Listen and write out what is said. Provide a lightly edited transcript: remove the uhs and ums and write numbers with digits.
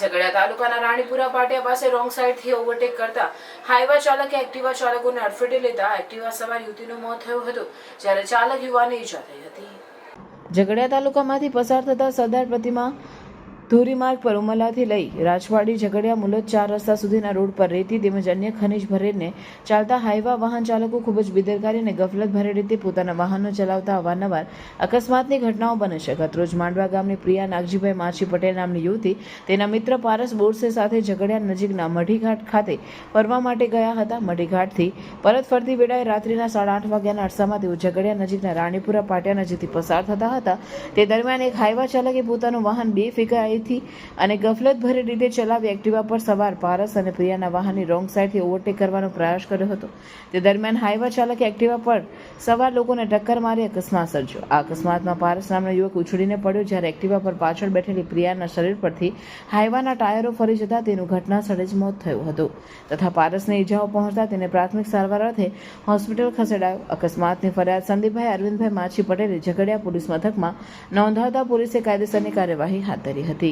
ઝઘડિયા તાલુકાના રાણીપુરા પાટિયા પાસે રોંગ સાઈડથી ઓવરટેક કરતા હાઈવા ચાલકે એક્ટિવા ચાલકોને અડફેટે લેતા એક્ટિવા સવાર યુવતીનું મોત થયું હતું, જ્યારે ચાલક યુવાનને ઈજા થઈ હતી. ઝઘડિયા તાલુકામાંથી પસાર થતા સરદાર પ્રતિમા ધોરીમાર્ગ પર ઉમલાથી લઈ રાજવાડી ઝઘડિયા મુલત 4 રસ્તા સુધીના રોડ પર રેતી તેમજ અન્ય ખનીજ ભરેને ચાલતા હાઈવા વાહન ચાલકો ખૂબ જ બેદરકારી અને ગફલતભરી રીતે પોતાના વાહનો ચલાવતા અવારનવાર અકસ્માતની ઘટનાઓ બને છે. ગતરોજ માંડવા ગામની પ્રિયા નાગજીભાઈ માછી પટેલ નામની યુવતી તેના મિત્ર પારસ બોરસે સાથે ઝઘડિયા નજીકના મઢીઘાટ ખાતે ફરવા માટે ગયા હતા. મઢીઘાટથી પરત ફરતી વેળાએ રાત્રિના 8:30 વાગ્યાના અરસામાં તેઓ ઝઘડિયા નજીકના રાણીપુરા પાટિયા નજીકથી પસાર થતા હતા. તે દરમિયાન એક હાઈવા ચાલકે પોતાનું વાહન બેફિકરાઈ અને ગફલતભરી રીતે ચલાવી એક્ટિવા પર સવાર પારસ અને પ્રિયાના વાહનની રોંગ સાઈડથી ઓવરટેક કરવાનો પ્રયાસ કર્યો હતો. તે દરમિયાન હાઈવા ચાલકે એક્ટિવા પર સવાર લોકોને ટક્કર મારી અકસ્માત સર્જ્યો. આ અકસ્માતમાં પારસ નામનો યુવક ઉછળીને પડ્યો, જ્યારે એક્ટિવા પર પાછળ બેઠેલી પ્રિયાના શરીર પરથી હાઈવાના ટાયરો ફરી જતા તેનું ઘટના સ્થળે જ મોત થયું હતું તથા પારસને ઈજાઓ પહોંચતા તેને પ્રાથમિક સારવાર અર્થે હોસ્પિટલ ખસેડાયો. અકસ્માતની ફરિયાદ સંદીપભાઈ અરવિંદભાઈ માછી પટેલે ઝઘડિયા પોલીસ મથકમાં નોંધાવતા પોલીસે કાયદેસરની કાર્યવાહી હાથ ધરી હતી.